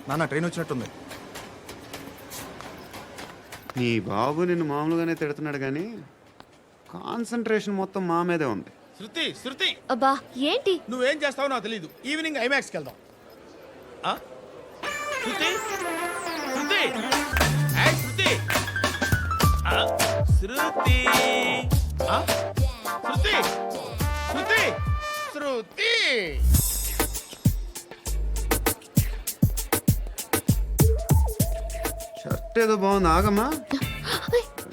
నాన్న ట్రైన్ వచ్చినట్టుంది. నీ బాబు నిన్ను మామూలుగానే తిడుతున్నాడు కానీ కాన్సన్ట్రేషన్ మొత్తం మా మీదే ఉంది. శృతి అబ్బా ఏంటి? నువ్వేం చేస్తావో నాకు తెలీదు. ఈవినింగ్ ఐమాక్స్కి వెళ్దాం. శృతి శృతి ఏయ్ శృతి శృతి శృతి శృతి శృతి షర్ట్ ఏదో బాగుంది, ఆగమ్మా.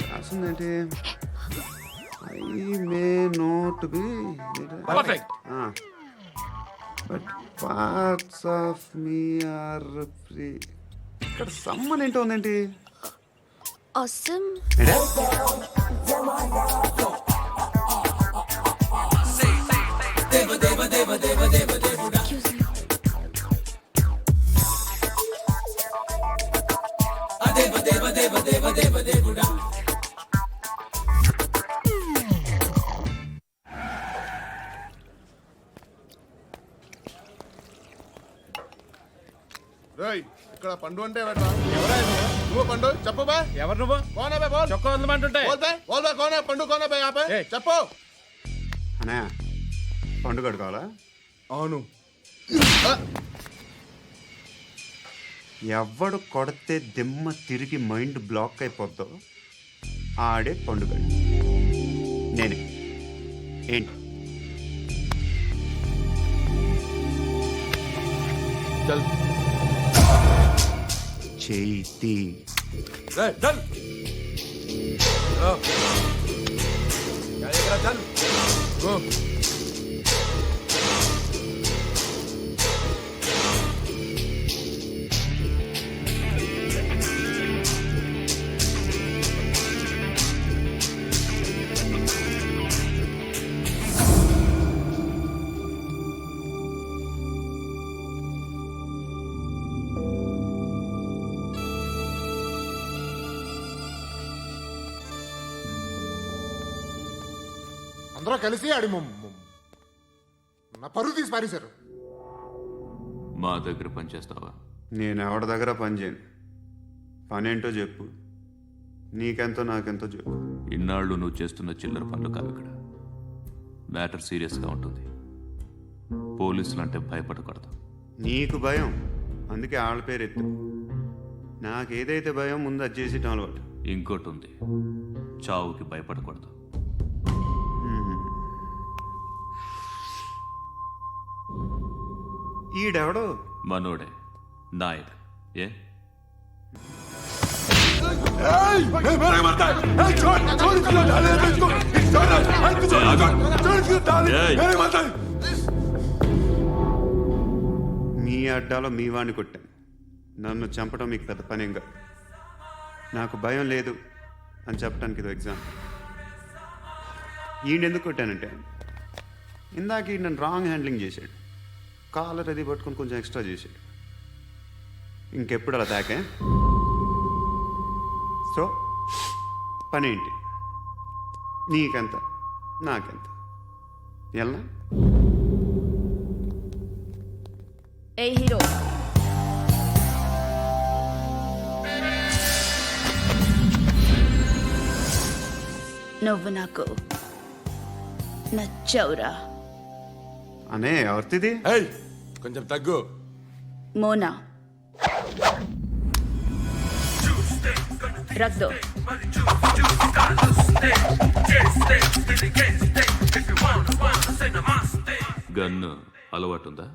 రాసిందేంటి? I may not be perfect. But parts of me are free. ఇక్కడ సమ్మన్ ఏంటో ఉందేంటి? అసమ్ ఏంటే? ఇక్కడ పండు అంటే నువ్వు పండు చెప్పు బా. ఎవరు నువ్వు? కోనా బే బోల్. చొక్కా వదలమంటుంటే బోల్ బే బోల్ బే కోనా పండు కోనా బే ఆపే చెప్పు. అన్నయ్య పండుగ కావాలా? అవును. ఎవడు కొడితే దిమ్మ తిరిగి మైండ్ బ్లాక్ అయిపోద్దో ఆడే పండుగ. నేనే. ఏంటి? చల్ చేతి చల్ చల్ గో. అందరూ కలిసి ఆడి నా పరువు తీసి పారేశారు. మా దగ్గర పనిచేస్తావా? నేను ఎవరి దగ్గర పని చేయను. పని ఏంటో చెప్పు. నీకెంతో నాకెంతో చెప్పు. ఇన్నాళ్ళు నువ్వు చేస్తున్న చిల్లర పనులు కావు ఇక్కడ. మ్యాటర్ సీరియస్గా ఉంటుంది. పోలీసులు అంటే భయపడకూడదు. నీకు భయం, అందుకే ఆళ్ళ పేరు ఎత్తు. నాకేదైతే భయం ముందు అది చేసి అలవాటు. ఇంకోటి ఉంది, చావుకి భయపడకూడదు. ఈడెవడో మనోడే నాయక్. ఏ మీ అడ్డాలో మీ వాడిని కొట్టాను. నన్ను చంపడం మీకు పెద్ద పనేంగా. నాకు భయం లేదు అని చెప్పడానికి ఇది ఎగ్జామ్. ఈయన ఎందుకు కొట్టానంటే ఇందాక ఈ నన్ను రాంగ్ హ్యాండ్లింగ్ చేశాడు. కాలర్ అది పట్టుకొని కొంచెం ఎక్స్ట్రా చేశాడు. ఇంకెప్పుడు అలా తాకే. సో పని ఏంటి? నీకెంత నాకెంత ఎలా? ఏ హీరో, నువ్వు నాకు నచ్చవురా. అనే ఎవరిది? కొంచెం తగ్గు. మోనా రక్ దో. గన్ను అలవాటుందా?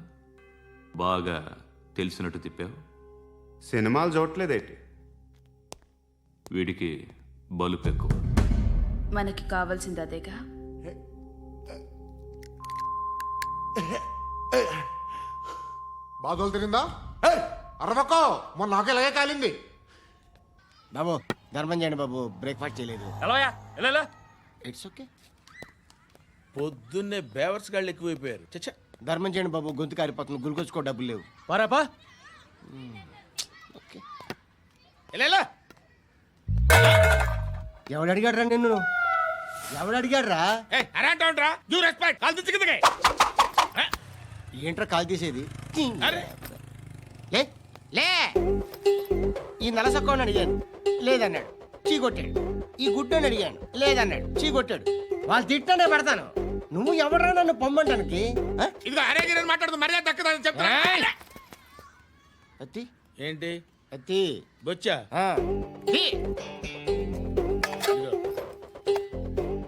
బాగా తెలిసినట్టు తిప్పావు. సినిమాలు చూడట్లేదేంటి? వీడికి బలుపు ఎక్కువ. మనకి కావాల్సింది అదేగా. బాధలు తిరిందా? అరవకో, మొన్న నాకు ఇలాగే కాలింది. బాబు ధర్మం చేయండి బాబు, బ్రేక్ఫాస్ట్ చేయలేదు. ఎలా ఇట్స్ ఓకే. పొద్దున్నే బేవర్స్ గాళ్ళు ఎక్కువైపోయారు. చచ్చా, ధర్మం చేయండి బాబు, గొంతు కారిపోతుంది, గురికొచ్చుకో డబ్బులు లేవు. పారాపా. ఓకే. ఎలా ఎవడు అడిగాడు రా నిన్ను? ఎవడు అడిగాడు రా? అరేంటా యూ రెస్పెక్ట్. కాల్ తెచ్చి కిందకి. ఏంట్రా కాల్ తీసేది? అరే ఏ లే ఈ నలసక్కని అడిగాను లేదన్నాడు చీ కొట్టాడు. ఈ గుడ్డని అడిగాను లేదన్నాడు చీ కొట్టాడు. వాళ్ళు తిట్టానే పెడతాను. నువ్వు ఎవడరా నన్ను పొమ్మంటానికి? ఆ? ఇదిగో అరే గిరని మాట్లాడుతూ మర్యాద దక్కదని చెప్తా. అత్తి ఏంటి అత్తి బొచ్చా? ఆ. తీ.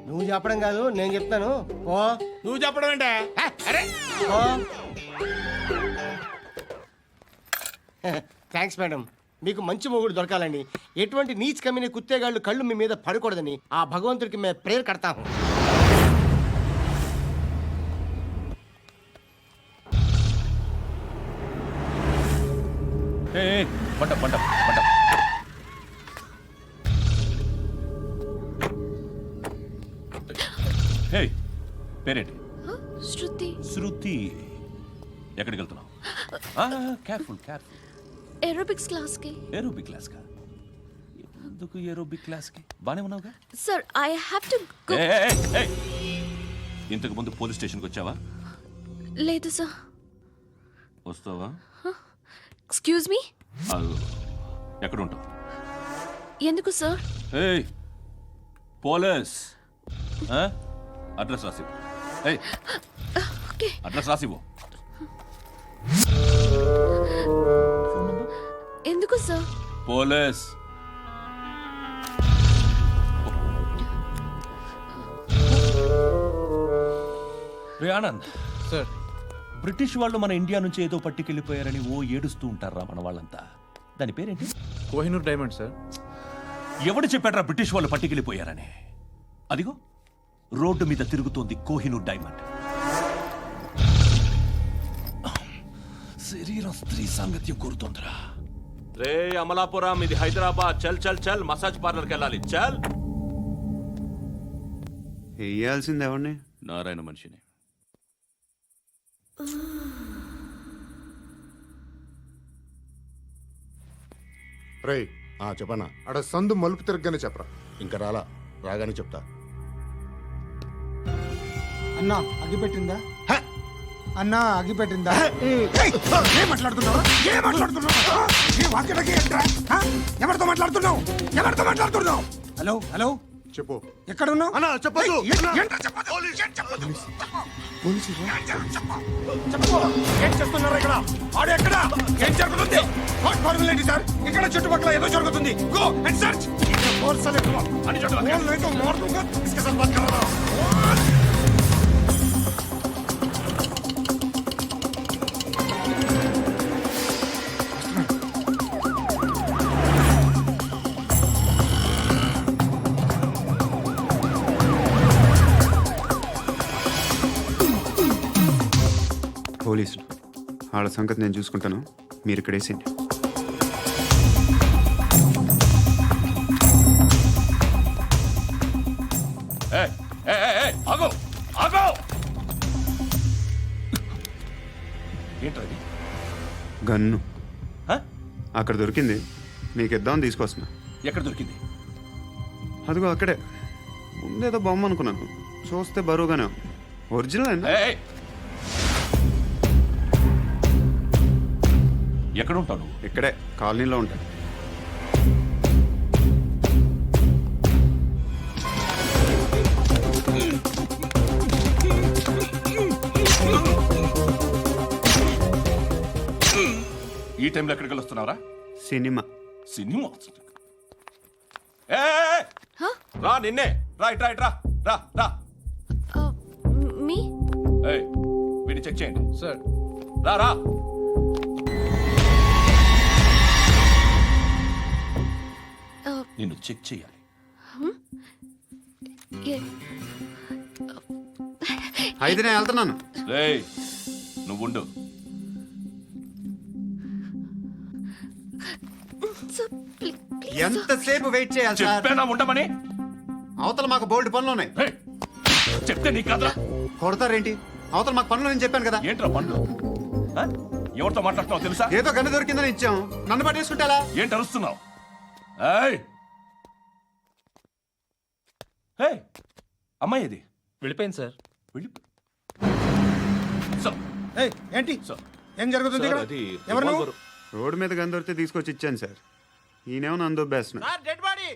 నువ్వు చెప్పడం కాదు నేను చెప్తాను. ఓ నువ్వు చెప్పడం ఏంటే? అరే ఓ థ్యాంక్స్ మేడం. మీకు మంచి మొగుడు దొరకాలని, ఎటువంటి నీచ్ కమ్మిన కుత్తేగాళ్ళు కళ్ళు మీ మీద పడకూడదని ఆ భగవంతుడికి మేము ప్రేయర్ కడతాము. పంట పంట పంట. హే, పేరేంటి? శృతి. శృతి. ఎక్కడికి వెళ్తున్నావు? Careful careful. ఏరోబిక్స్ క్లాస్ కి. ఏరోబిక్ క్లాస్ కా? ఎందుకు ఏరోబిక్ క్లాస్ కి? బానే ఉన్నావుగా? Sir I have to go. ఇంతకు ముందు పోలీస్ స్టేషన్కి వచ్చావా? లేదు సార్. వస్తావా? Excuse me. ఎక్కడ ఉంటావు? ఎందుకు సార్? ఏయ్ పోలీస్, అడ్రస్ రాసివ్వు. ఏయ్ ఓకే. అడ్రస్ రాసివ్వు. ఎందుకు సార్? పోలీస్. రే ఆనంద్ సార్, బ్రిటిష్ వాళ్ళు మన ఇండియా నుంచి ఏదో పట్టుకెళ్ళిపోయారని ఓ ఏడుస్తూ ఉంటారా మన వాళ్ళంతా? దాని పేరేంటి? Kohinoor diamond sir. ఎవడు చెప్పాడ్రా బ్రిటిష్ వాళ్ళు పట్టుకెళ్ళిపోయారని? అదిగో రోడ్డు మీద తిరుగుతోంది కోహినూర్ డైమండ్. శరీరం స్త్రీ సాంగత్యం కోరుతోందిరా. రే అమలాపురం, ఇది హైదరాబాద్. చల్ చల్ చల్, మసాజ్ పార్లర్కి వెళ్ళాలి. చల్. వేయాల్సింది ఎవరిని? నారాయణ మనిషిని. రేయ్ చెప్పనా అడ సందు మలుపు తిరగగానే చెప్పరా. ఇంకా రాగానే చెప్తా. అన్నా అగిపెట్టిందా? అన్నా అగిపెట్టిందా? ఏం మాట్లాడుతున్నావు? ఏం మాట్లాడుతున్నావు? ఏ వాక్యలకి ఏంట్రా? ఎవరితో మాట్లాడుతున్నావు? ఎవరితో మాట్లాడుతున్నావు? హలో హలో చెప్పు. ఎక్కడ ఉన్నావు? అన్నా చెప్పదు. ఏం చేస్తున్నారు ఇక్కడ? ఆడు ఎక్కడ? ఏం జరుగుతుంది? వాట్ ఫార్మల్ ఏంటి సార్? ఇక్కడ చుట్టుపక్కల ఏదో జరుగుతుంది. Go and search. అని పోలీసులు వాళ్ళ సంగతి నేను చూసుకుంటాను, మీరు ఇక్కడ వేసేయండి. ఆగో ఆగో. ఏంటది? గన్ను అక్కడ దొరికింది, మీకు ఇద్దామని తీసుకొస్తున్నా. ఎక్కడ దొరికింది? అదిగో అక్కడే. ముందేదో బొమ్మ అనుకున్నాను, చూస్తే బరువుగానే ఉంది. ఒరిజినల్ అండి. ఎక్కడ ఉంటావు నువ్వు? ఇక్కడే కాలనీలో ఉంటాను. ఈ టైంలో ఎక్కడికి వస్తున్నావురా? సినిమా. సినిమా? రా నిన్నే. రా ఇట్రా ఇట్రా. రా రా. మీ. వీడిని చెక్ చేయండి సార్. రా రా. నిన్ను చెక్ చేయాలి. అయితే నేను వెళ్తున్నాను. రేయ్ నువ్వుండు. ఎంతసేపు వెయిట్ చేయాలి సార్? చెప్పేనా ఉండమని? అవతల మాకు బోల్డ్ పనులు ఉన్నాయి. ఏయ్, చెప్తే నీకు కదరా. కొడతారేంటి? అవతల మాకు పనులు నేను చెప్పాను కదా. ఏంట్రా పండ్లు? ఎవరితో మాట్లాడుతున్నావు తెలుసా? ఏదో గన్ను దొరికిందని ఇచ్చాం, నన్ను పట్టేసుకుంటా. ఏంటి అరుస్తున్నావు? అమ్మాయి ఇది వెళ్ళిపోయింది సార్. వెళ్ళి ఏంటి? ఏం జరుగుతుంది ఇక్కడ? ఎవరు నువ్వు? రోడ్డు మీద గన్ దొరికితే తీసుకొచ్చి ఇచ్చాను సార్. ఈయనేమో నన్ను దొబ్బేస్తున్నాడు. Sir dead body.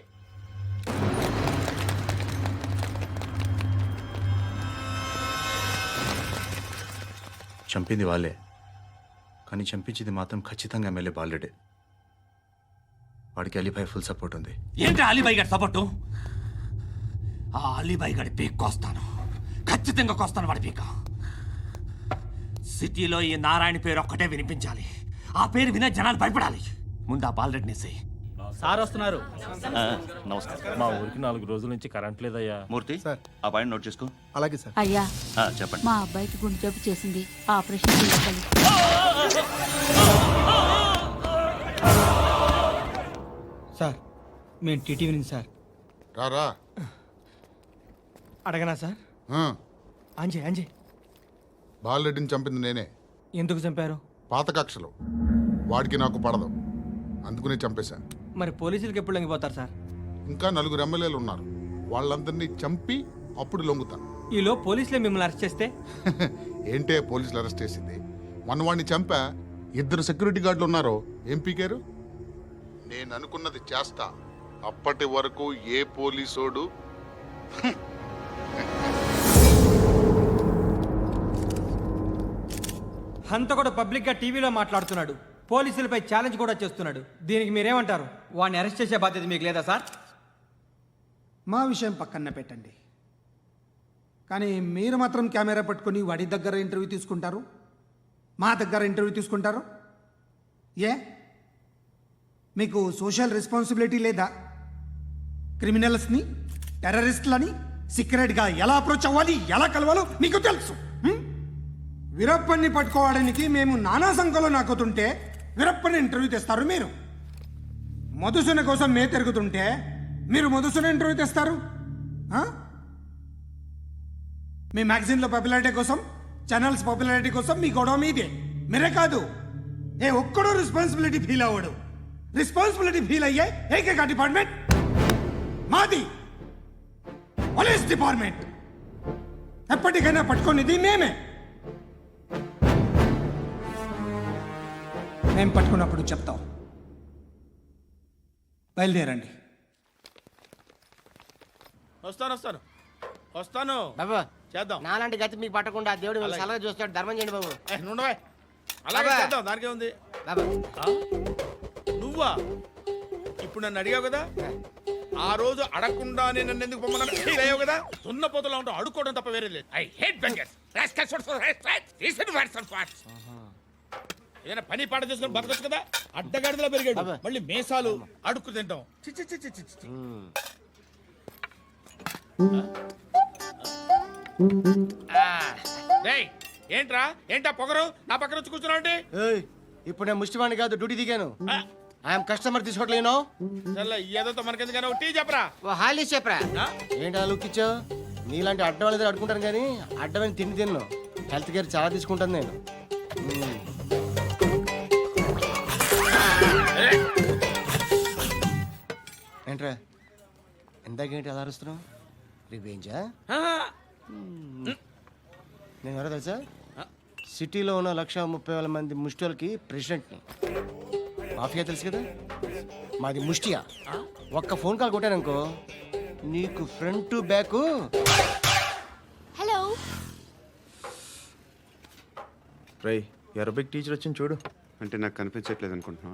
చంపింది వాళ్ళే, కానీ చంపించింది మాత్రం ఖచ్చితంగా ఎమ్మెల్యే బాలుడే. వాడికి అలీభాయ్ ఫుల్ సపోర్ట్ ఉంది. ఏంటి అలీబాయి గారి సపోర్టు? ఆ అలీబాయి గారి పీక్ కోస్తాను, ఖచ్చితంగా కోస్తాను వాడి పీక. సిటీలో ఈ నారాయణ పేరు ఒక్కటే వినిపించాలి. ఆ పేరు వినే జనాలు భయపడాలి. ముందు ఆ బాలరెడ్డిని వేసేయ్. సార్ వస్తున్నారు. నమస్కారం. మా ఊరికి 4 రోజుల నుంచి కరెంట్ లేదయ్యా. మూర్తి ఆ పాయింట్ నోట్ చేసుకో. అలాగే సార్. అయ్యా, చెప్పండి. మా అబ్బాయికి గుండె జబ్బు చేసింది, ఆపరేషన్ చేయాలి. సార్ మేము టీటీవీ నుంచి సార్. రారా. అడగనా సార్? అంజయ్ బాలరెడ్డిని చంపింది నేనే. ఎందుకు చంపారు? పాత కక్షలు. వాడికి నాకు పడదు, అందుకునే చంపేశా. మరి పోలీసులకు ఎప్పుడు లొంగిపోతారు సార్? ఇంకా 4 ఎమ్మెల్యేలు ఉన్నారు, వాళ్ళందరినీ చంపి అప్పుడు లొంగుతా. ఈలో పోలీసులే మిమ్మల్ని అరెస్ట్ చేస్తే? ఏంటే పోలీసులు అరెస్ట్ చేసింది? మన వాడిని చంపా, 2 సెక్యూరిటీ గార్డులు ఉన్నారో ఏం పీకారు? నేను అనుకున్నది చేస్తా. అప్పటి వరకు ఏ పోలీసోడు హంతకుడు పబ్లిక్ గా టీవీలో మాట్లాడుతున్నాడు, పోలీసులపై ఛాలెంజ్ కూడా చేస్తున్నాడు. దీనికి మీరేమంటారు? వాడిని అరెస్ట్ చేసే బాధ్యత మీకు లేదా సార్? మా విషయం పక్కన పెట్టండి, కానీ మీరు మాత్రం కెమెరా పట్టుకొని వాడి దగ్గర ఇంటర్వ్యూ తీసుకుంటారు, మా దగ్గర ఇంటర్వ్యూ తీసుకుంటారు. ఏ మీకు సోషల్ రెస్పాన్సిబిలిటీ లేదా? క్రిమినల్స్ని, టెర్రరిస్టులని సీక్రెట్గా ఎలా అప్రోచ్ అవ్వాలి, ఎలా కలవాలో మీకు తెలుసు. వీరప్పన్ని పట్టుకోవడానికి మేము నానా సంఖ్యలో నాకుతుంటే వీరప్పని ఇంటర్వ్యూ తెస్తారు మీరు. మధుసూన కోసం మే తిరుగుతుంటే మీరు మధుసూన ఇంటర్వ్యూ తెస్తారు. మీ మ్యాగజైన్లో పాపులారిటీ కోసం, ఛానల్స్ పాపులారిటీ కోసం మీ గొడవ మీదే. మీరే కాదు, ఏ ఒక్కడో రెస్పాన్సిబిలిటీ ఫీల్ అవ్వడు. రెస్పాన్సిబిలిటీ ఫీల్ అయ్యే ఏకైక డిపార్ట్మెంట్ మాది, పోలీస్ డిపార్ట్మెంట్. ఎప్పటికైనా పట్టుకునేది మేమే. మేము పట్టుకున్నప్పుడు చెప్తాం. బయలుదేరండి. వస్తాను. బాబా చేద్దాం. నాలాంటి గతి మీకు పట్టకుండా దేవుడు మిమ్మల్ని సలహా చూస్తాడు. ధర్మం చేయండి బాబు. నుండవే. అలాగే అబ్బా. చేద్దాం, దానికే ఉంది. బాబా నువ్వా ఇప్పుడు నన్ను అడిగావు కదా, ఆ రోజు అడగకుండానే నన్ను ఎందుకు పొమ్మన్నాడు ఫీల్ అయ్యావు కదా. సున్న పోతలో ఉంటావు, అడుక్కోవడం తప్ప వేరే లేదు. I hate bangers. ఏదైనా పని పాట చేసుకుని బతకొచ్చు కదా. అడ్డగాడిదలా పెరిగాడు, మళ్ళీ మేసాలు అడుక్కు తింటాం. చి చి చి చి చి చి. డేయ్, ఏంటా పొగరు నా పక్కన వచ్చి కూర్చున్నావు అంటే? ఇప్పుడు నేను ముష్టివాణి కాదు, డ్యూటీ దిగాను. ఐఎమ్ కస్టమర్ తీసుకోవట్లేను. ఏదో మనకెందుకైనా టీ చెప్పరా. హాలీ చెప్పరా. ఏంటి అలా లుక్ ఇచ్చావు? నీలాంటి అడ్డం వాళ్ళ దగ్గర అడుకుంటాను కానీ అడ్డమైన తిండి తిన్ను. హెల్త్ కేర్ చాలా తీసుకుంటాను నేను. ఏంట్రా ఇందాకేంటి అలా అరుస్తున్నావు? రివేంజా? నేను ఎవరో తెలుసా? సిటీలో ఉన్న 130,000 మంది ముష్టిలకి ప్రెసిడెంట్ని. మాఫియా తెలుసు కదా, మాది ముష్టియా. ఒక్క ఫోన్ కాల్ కొట్టాననుకో నీకు ఫ్రంట్ టు బ్యాక్. హలో. రై, అరబిక్ టీచర్ వచ్చింది చూడు. అంటే నాకు కనిపించట్లేదు అనుకుంటున్నా.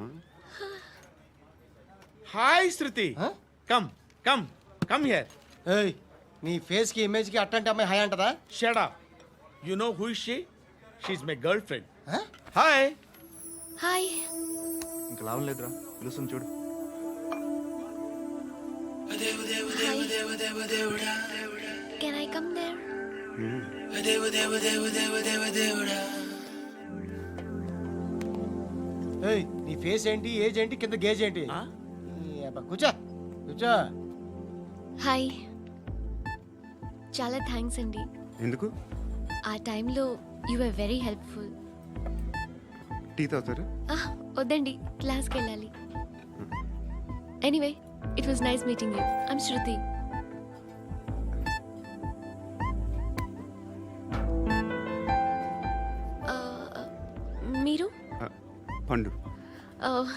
Hi Shruti. Come come come here. ఏయ్, నీ ఫేస్ కి ఇమేజ్ కి అట్టంటే అమ్మాయి హాయ్ అంటదా? Shut up. You know who is she? She is my girlfriend. Hi. Hi. ఇంకా లాభం లేదురా, పిలుస్తుంది చూడు. Can I come there? ఏయ్, నీ ఫేస్ ఏంటి, ఏజ్ ఏంటి, కింద గేజ్ ఏంటి? కూర్చో కూర్చో. హాయ్. చాలా థ్యాంక్స్ అండి. ఎందుకు? ఆ టైంలో you are very helpful. Tea తాగుతారా? వద్దండి, క్లాస్కి వెళ్ళాలి. Anyway, it was nice meeting you. I'm Shruti. మీరు? పండు. Oh,